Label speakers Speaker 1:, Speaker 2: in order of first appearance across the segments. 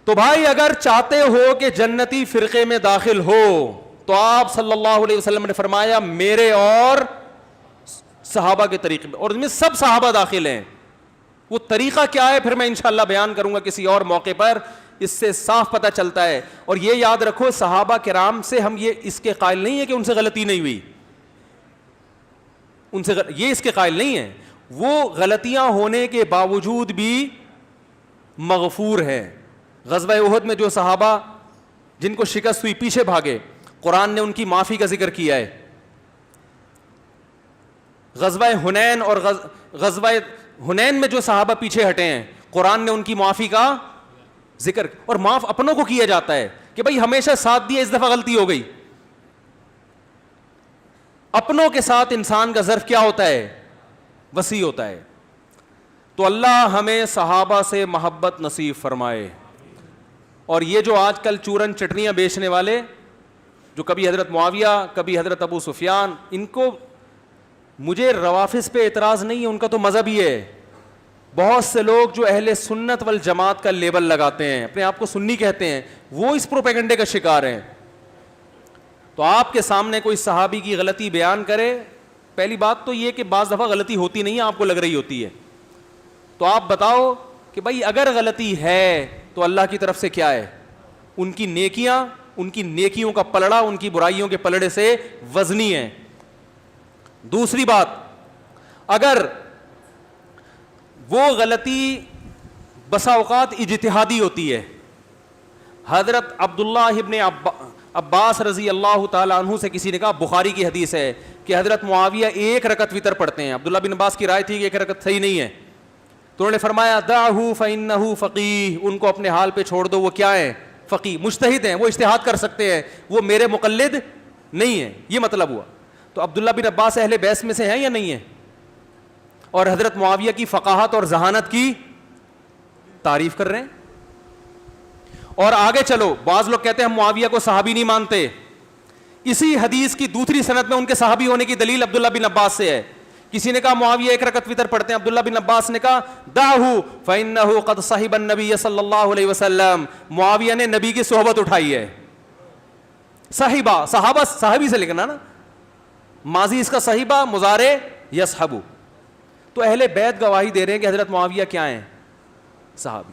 Speaker 1: تو بھائی اگر چاہتے ہو کہ جنتی فرقے میں داخل ہو تو آپ صلی اللہ علیہ وسلم نے فرمایا میرے اور صحابہ کے طریقے میں, اور اس میں سب صحابہ داخل ہیں. وہ طریقہ کیا ہے پھر میں انشاءاللہ بیان کروں گا کسی اور موقع پر, اس سے صاف پتہ چلتا ہے. اور یہ یاد رکھو صحابہ کرام سے ہم یہ اس کے قائل نہیں ہے کہ ان سے غلطی نہیں ہوئی, ان سے یہ اس کے قائل نہیں ہے, وہ غلطیاں ہونے کے باوجود بھی مغفور ہیں. غزوہ احد میں جو صحابہ جن کو شکست ہوئی پیچھے بھاگے, قرآن نے ان کی معافی کا ذکر کیا ہے. غزوہ حنین اور غزوہ حنین میں جو صحابہ پیچھے ہٹے ہیں, قرآن نے ان کی معافی کا ذکر, اور معاف اپنوں کو کیا جاتا ہے کہ بھائی ہمیشہ ساتھ دیا, اس دفعہ غلطی ہو گئی. اپنوں کے ساتھ انسان کا ظرف کیا ہوتا ہے, وسیع ہوتا ہے. تو اللہ ہمیں صحابہ سے محبت نصیب فرمائے. اور یہ جو آج کل چورن چٹنیاں بیچنے والے, جو کبھی حضرت معاویہ کبھی حضرت ابو سفیان, ان کو مجھے روافض پہ اعتراض نہیں ہے, ان کا تو مذہب ہی ہے. بہت سے لوگ جو اہل سنت والجماعت کا لیبل لگاتے ہیں, اپنے آپ کو سنی کہتے ہیں, وہ اس پروپیگنڈے کا شکار ہیں. تو آپ کے سامنے کوئی صحابی کی غلطی بیان کرے, پہلی بات تو یہ کہ بعض دفعہ غلطی ہوتی نہیں ہے, آپ کو لگ رہی ہوتی ہے, تو آپ بتاؤ کہ بھائی اگر غلطی ہے تو اللہ کی طرف سے کیا ہے, ان کی نیکیاں, ان کی نیکیوں کا پلڑا ان کی برائیوں کے پلڑے سے وزنی ہے. دوسری بات, اگر وہ غلطی بسا اوقات اجتہادی ہوتی ہے, حضرت عبداللہ ابن عباس رضی اللہ تعالیٰ عنہ سے کسی نے کہا, بخاری کی حدیث ہے کہ حضرت معاویہ 1 رکعت وتر پڑھتے ہیں. عبداللہ بن عباس کی رائے تھی کہ 1 رکعت صحیح نہیں ہے, تو انہوں نے فرمایا دعہ فإنہ فقیہ, ان کو اپنے حال پہ چھوڑ دو, وہ کیا ہیں, فقیہ, مجتہد ہیں, وہ اجتہاد کر سکتے ہیں, وہ میرے مقلد نہیں ہیں. یہ مطلب ہوا. تو عبداللہ بن عباس اہل بیس میں سے ہیں یا نہیں ہیں, اور حضرت معاویہ کی فقاہت اور ذہانت کی تعریف کر رہے ہیں. اور آگے چلو, بعض لوگ کہتے ہیں ہم معاویہ کو صحابی نہیں مانتے. اسی حدیث کی دوسری سند میں ان کے صحابی ہونے کی دلیل عبداللہ بن عباس سے ہے. کسی نے کہا معاویہ 1 رکعت وتر پڑھتے ہیں, عبداللہ بن عباس نے کہا دعہ فإنہ قد صحب النبی صلی اللہ علیہ وسلم, معاویہ نے نبی کی صحبت اٹھائی ہے. صحیبہ, صحابہ صحابی سے لکھنا نا, ماضی اس کا صحیبہ, مضارع یصحبو. تو اہل بیت گواہی دے رہے ہیں کہ حضرت معاویہ کیا ہیں, صحابی.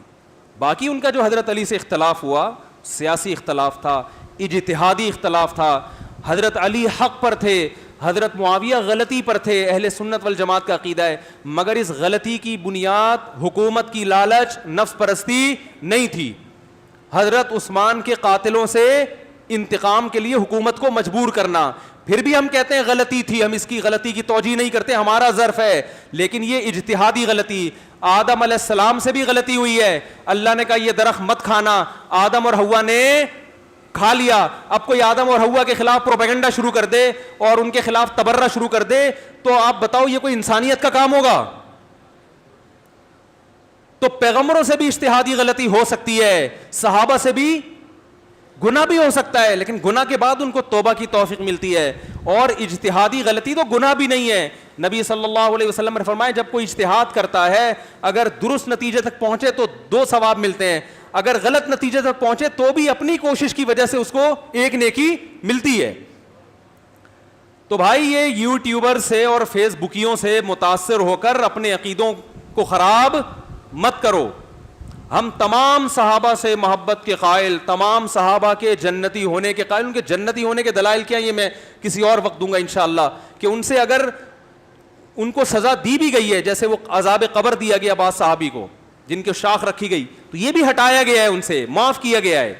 Speaker 1: باقی ان کا جو حضرت علی سے اختلاف ہوا, سیاسی اختلاف تھا, اجتہادی اختلاف تھا. حضرت علی حق پر تھے, حضرت معاویہ غلطی پر تھے, اہل سنت والجماعت کا عقیدہ ہے. مگر اس غلطی کی بنیاد حکومت کی لالچ, نفس پرستی نہیں تھی. حضرت عثمان کے قاتلوں سے انتقام کے لیے حکومت کو مجبور کرنا. پھر بھی ہم کہتے ہیں غلطی تھی, ہم اس کی غلطی کی توجیہ نہیں کرتے, ہمارا ظرف ہے, لیکن یہ اجتہادی غلطی. آدم علیہ السلام سے بھی غلطی ہوئی ہے, اللہ نے کہا یہ درخت مت کھانا, آدم اور حوا نے کھا لیا. اب کوئی آدم اور حوا کے خلاف پروپیگنڈا شروع کر دے اور ان کے خلاف تبرہ شروع کر دے, تو آپ بتاؤ یہ کوئی انسانیت کا کام ہوگا؟ تو پیغمبروں سے بھی اجتہادی غلطی ہو سکتی ہے, صحابہ سے بھی گناہ بھی ہو سکتا ہے, لیکن گناہ کے بعد ان کو توبہ کی توفیق ملتی ہے. اور اجتہادی غلطی تو گناہ بھی نہیں ہے. نبی صلی اللہ علیہ وسلم نے فرمایا جب کوئی اجتہاد کرتا ہے, اگر درست نتیجے تک پہنچے تو 2 ثواب ملتے ہیں, اگر غلط نتیجے تک پہنچے تو بھی اپنی کوشش کی وجہ سے اس کو 1 نیکی ملتی ہے. تو بھائی یہ یوٹیوبر سے اور فیس بکیوں سے متاثر ہو کر اپنے عقیدوں کو خراب مت کرو. ہم تمام صحابہ سے محبت کے قائل, تمام صحابہ کے جنتی ہونے کے قائل. ان کے جنتی ہونے کے دلائل کیا, یہ میں کسی اور وقت دوں گا انشاءاللہ, کہ ان سے اگر ان کو سزا دی بھی گئی ہے, جیسے وہ عذاب قبر دیا گیا بعض صحابی کو جن کی شاخ رکھی گئی, تو یہ بھی ہٹایا گیا ہے, ان سے معاف کیا گیا ہے.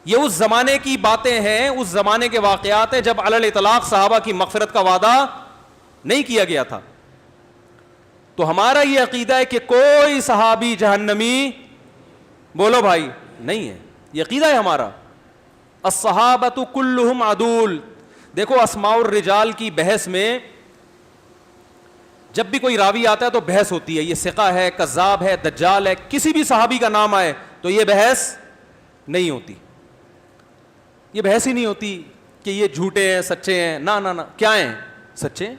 Speaker 1: یہ اس زمانے کی باتیں ہیں, اس زمانے کے واقعات ہیں جب علی الاطلاق صحابہ کی مغفرت کا وعدہ نہیں کیا گیا تھا. تو ہمارا یہ عقیدہ ہے کہ کوئی صحابی جہنمی, بولو بھائی, نہیں ہے. یہ عقیدہ ہے ہمارا. الصحابۃ کلہم عدول. دیکھو اسماء الرجال کی بحث میں جب بھی کوئی راوی آتا ہے تو بحث ہوتی ہے, یہ ثقہ ہے, کذاب ہے, دجال ہے. کسی بھی صحابی کا نام آئے تو یہ بحث نہیں ہوتی, یہ بحث ہی نہیں ہوتی کہ یہ جھوٹے ہیں سچے ہیں. نہ کیا ہیں, سچے ہیں.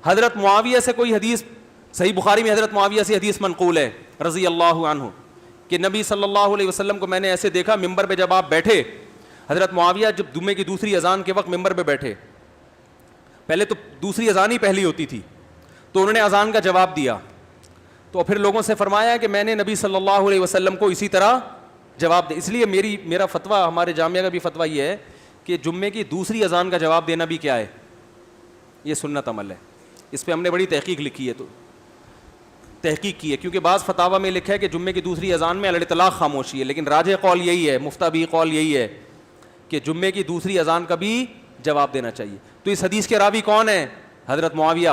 Speaker 1: حضرت معاویہ سے کوئی حدیث, صحیح بخاری میں حضرت معاویہ سے حدیث منقول ہے رضی اللہ عنہ, کہ نبی صلی اللہ علیہ وسلم کو میں نے ایسے دیکھا ممبر پہ جب آپ بیٹھے, حضرت معاویہ جب جمعے کی دوسری اذان کے وقت ممبر پہ بیٹھے, پہلے تو دوسری اذان ہی پہلی ہوتی تھی, تو انہوں نے اذان کا جواب دیا, تو پھر لوگوں سے فرمایا کہ میں نے نبی صلی اللہ علیہ وسلم کو اسی طرح جواب دیا. اس لیے میرا فتویٰ, ہمارے جامعہ کا بھی فتویٰ یہ ہے کہ جمعے کی دوسری اذان کا جواب دینا بھی کیا ہے, یہ سنت عمل ہے. اس پہ ہم نے بڑی تحقیق لکھی ہے, تو تحقیق کی ہے, کیونکہ بعض فتاویٰ میں لکھا ہے کہ جمعے کی دوسری اذان میں علی الاطلاق خاموشی ہے, لیکن راجح قول یہی ہے, مفتابی قول یہی ہے کہ جمعے کی دوسری اذان کا بھی جواب دینا چاہیے. تو اس حدیث کے راوی کون ہیں؟ حضرت معاویہ.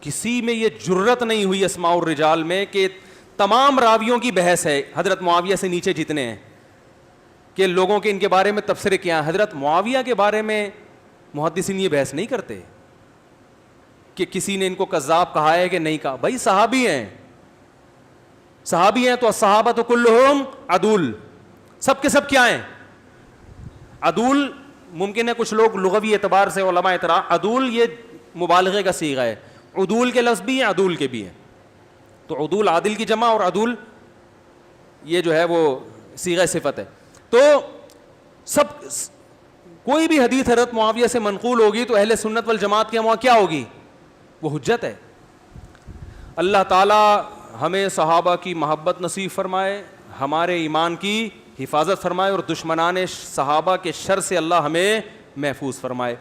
Speaker 1: کسی میں یہ جرت نہیں ہوئی اسماء الرجال میں کہ تمام راویوں کی بحث ہے حضرت معاویہ سے نیچے جتنے ہیں کہ لوگوں کے ان کے بارے میں تبصرے کیا ہیں. حضرت معاویہ کے بارے میں محدثین یہ بحث نہیں کرتے کہ کسی نے ان کو کذاب کہا ہے کہ نہیں کہا. بھائی صحابی ہیں, صحابی ہیں تو الصحابہ تو کلہم عدول, سب کے سب کیا ہیں؟ عدول. ممکن ہے کچھ لوگ لغوی اعتبار سے علماء اعتراض, عدول یہ مبالغے کا صیغہ ہے, عدول کے لفظ بھی ہیں عدول کے بھی ہیں, تو عدول عادل کی جمع اور عدول یہ جو ہے وہ صیغہ صفت ہے. تو سب کوئی بھی حدیث حضرت معاویہ سے منقول ہوگی تو اہل سنت والجماعت کے وہاں کیا ہوگی؟ وہ حجت ہے. اللہ تعالی ہمیں صحابہ کی محبت نصیب فرمائے, ہمارے ایمان کی حفاظت فرمائے, اور دشمنان صحابہ کے شر سے اللہ ہمیں محفوظ فرمائے.